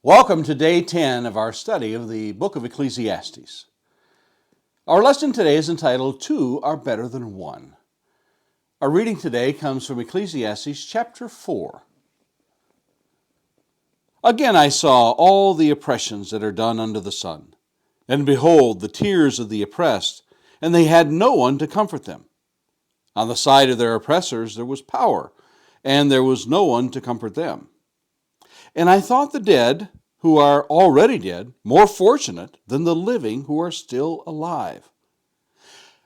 Welcome to day 10 of our study of the book of Ecclesiastes. Our lesson today is entitled, Two Are Better Than One. Our reading today comes from Ecclesiastes chapter 4. Again I saw all the oppressions that are done under the sun, and behold, the tears of the oppressed, and they had no one to comfort them. On the side of their oppressors there was power, and there was no one to comfort them. And I thought the dead, who are already dead, more fortunate than the living who are still alive.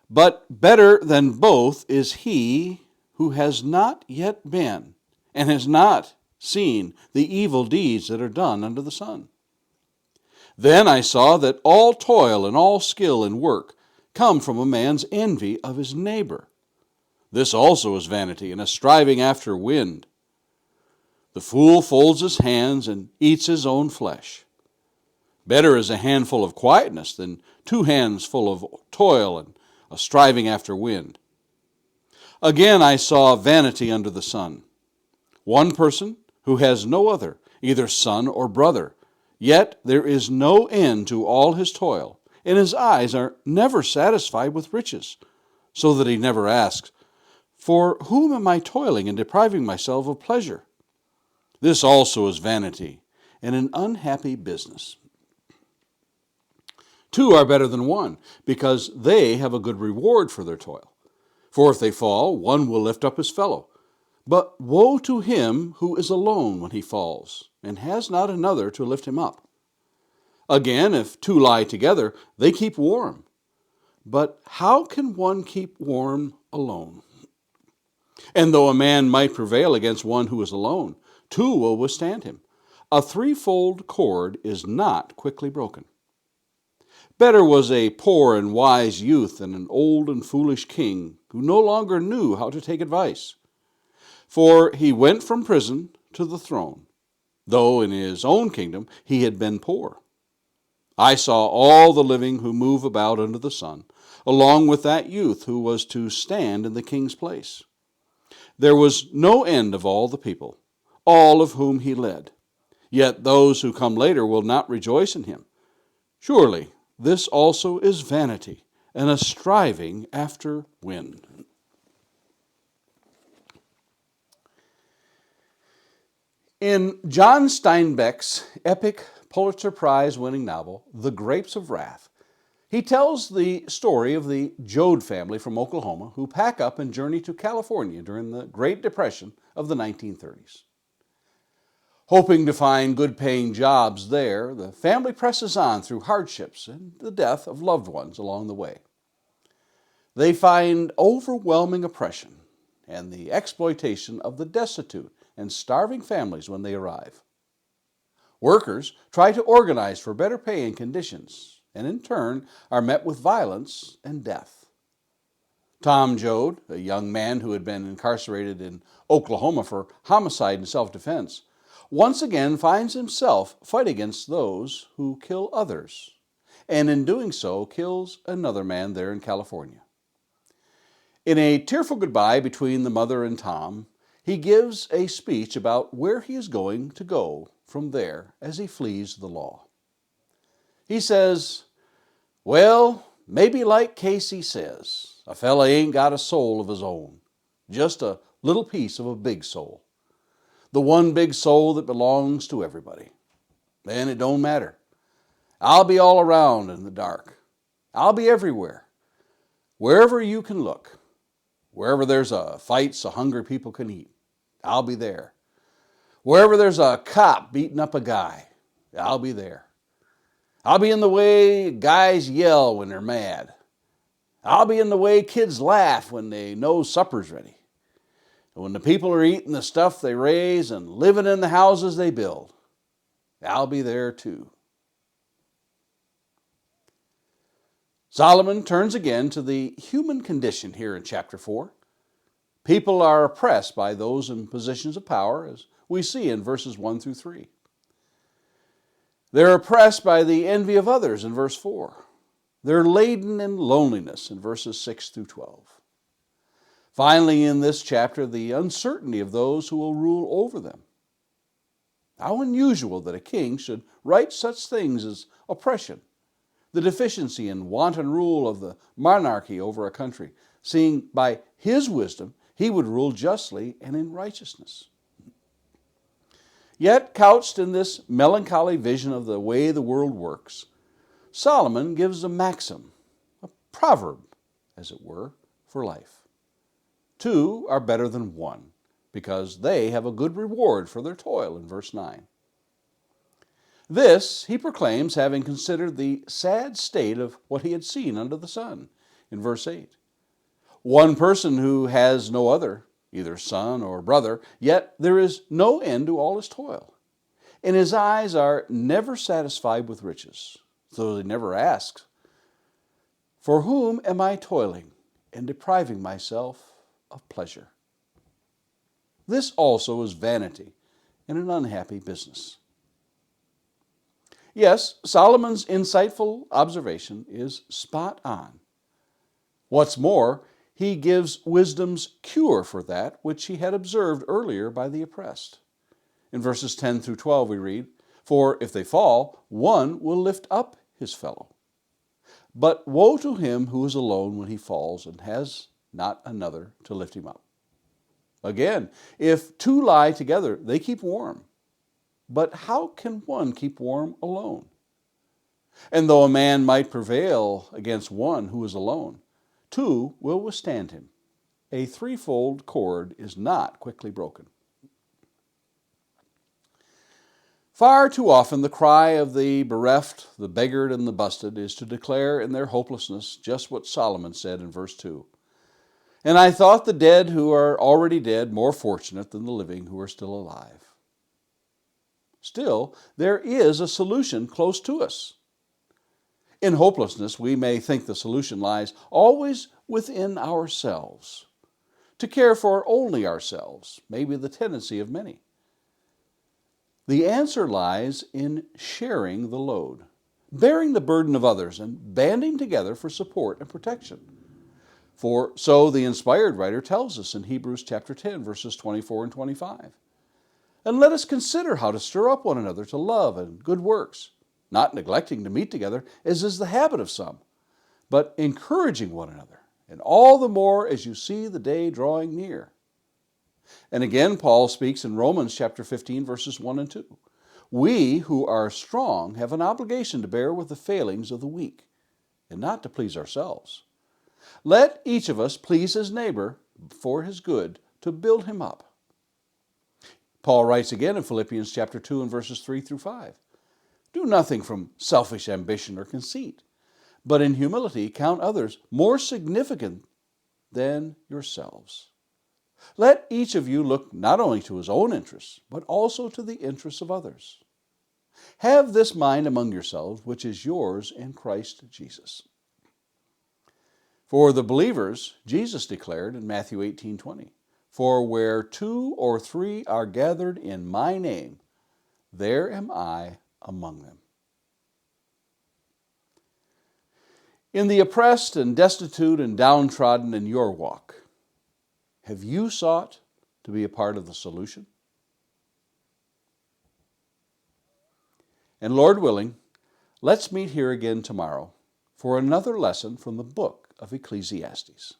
But better than both is he who has not yet been, and has not seen the evil deeds that are done under the sun. Then I saw that all toil and all skill in work come from a man's envy of his neighbor. This also is vanity, and a striving after wind. The fool folds his hands and eats his own flesh. Better is a handful of quietness than 2 hands full of toil and a striving after wind. Again I saw vanity under the sun. One person who has no other, either son or brother, yet there is no end to all his toil, and his eyes are never satisfied with riches, so that he never asks, For whom am I toiling and depriving myself of pleasure? This also is vanity, and an unhappy business. 2 are better than 1, because they have a good reward for their toil. For if they fall, one will lift up his fellow. But woe to him who is alone when he falls, and has not another to lift him up. Again, if 2 lie together, they keep warm. But how can one keep warm alone? And though a man might prevail against one who is alone, 2 will withstand him. A threefold cord is not quickly broken. Better was a poor and wise youth than an old and foolish king who no longer knew how to take advice. For he went from prison to the throne, though in his own kingdom he had been poor. I saw all the living who move about under the sun, along with that youth who was to stand in the king's place. There was no end of all the people, all of whom he led. Yet those who come later will not rejoice in him. Surely this also is vanity, and a striving after wind. In John Steinbeck's epic Pulitzer Prize-winning novel, The Grapes of Wrath, he tells the story of the Joad family from Oklahoma who pack up and journey to California during the Great Depression of the 1930s. Hoping to find good-paying jobs there, the family presses on through hardships and the death of loved ones along the way. They find overwhelming oppression and the exploitation of the destitute and starving families when they arrive. Workers try to organize for better pay and conditions, and in turn are met with violence and death. Tom Joad, a young man who had been incarcerated in Oklahoma for homicide and self-defense, once again finds himself fighting against those who kill others, and in doing so kills another man there in California. In a tearful goodbye between the mother and Tom, he gives a speech about where he is going to go from there as he flees the law. He says, Well, maybe like Casey says, a fella ain't got a soul of his own, just a little piece of a big soul. The one big soul that belongs to everybody. Then it don't matter. I'll be all around in the dark. I'll be everywhere. Wherever you can look. Wherever there's a fight so hungry people can eat. I'll be there. Wherever there's a cop beating up a guy. I'll be there. I'll be in the way guys yell when they're mad. I'll be in the way kids laugh when they know supper's ready. When the people are eating the stuff they raise and living in the houses they build, I'll be there too. Solomon turns again to the human condition here in chapter 4. People are oppressed by those in positions of power, as we see in verses 1 through 3. They're oppressed by the envy of others in verse 4. They're laden in loneliness in verses 6 through 12. Finally, in this chapter, the uncertainty of those who will rule over them. How unusual that a king should write such things as oppression, the deficiency and wanton rule of the monarchy over a country, seeing by his wisdom he would rule justly and in righteousness. Yet, couched in this melancholy vision of the way the world works, Solomon gives a maxim, a proverb, as it were, for life. Two are better than one, because they have a good reward for their toil, in verse 9. This he proclaims having considered the sad state of what he had seen under the sun, in verse 8. One person who has no other, either son or brother, yet there is no end to all his toil. And his eyes are never satisfied with riches, though he never asks, "For whom am I toiling and depriving myself of pleasure?" This also is vanity and an unhappy business. Yes, Solomon's insightful observation is spot on. What's more, he gives wisdom's cure for that which he had observed earlier by the oppressed. In verses 10 through 12 we read, "For if they fall, one will lift up his fellow. But woe to him who is alone when he falls and has not another to lift him up." Again, if two lie together, they keep warm. But how can one keep warm alone? And though a man might prevail against one who is alone, two will withstand him. A threefold cord is not quickly broken. Far too often the cry of the bereft, the beggared, and the busted is to declare in their hopelessness just what Solomon said in verse 2. "And I thought the dead who are already dead more fortunate than the living who are still alive." Still, there is a solution close to us. In hopelessness, we may think the solution lies always within ourselves. To care for only ourselves may be the tendency of many. The answer lies in sharing the load, bearing the burden of others, and banding together for support and protection. For so the inspired writer tells us in Hebrews chapter 10, verses 24 and 25. "And let us consider how to stir up one another to love and good works, not neglecting to meet together, as is the habit of some, but encouraging one another, and all the more as you see the day drawing near." And again, Paul speaks in Romans chapter 15, verses 1 and 2. "We who are strong have an obligation to bear with the failings of the weak, and not to please ourselves. Let each of us please his neighbor for his good, to build him up." Paul writes again in Philippians chapter 2 and verses 3 through 5. "Do nothing from selfish ambition or conceit, but in humility count others more significant than yourselves. Let each of you look not only to his own interests, but also to the interests of others. Have this mind among yourselves, which is yours in Christ Jesus." For the believers, Jesus declared in Matthew 18:20, "For where 2 or 3 are gathered in my name, there am I among them." In the oppressed and destitute and downtrodden in your walk, have you sought to be a part of the solution? And Lord willing, let's meet here again tomorrow for another lesson from the book of Ecclesiastes.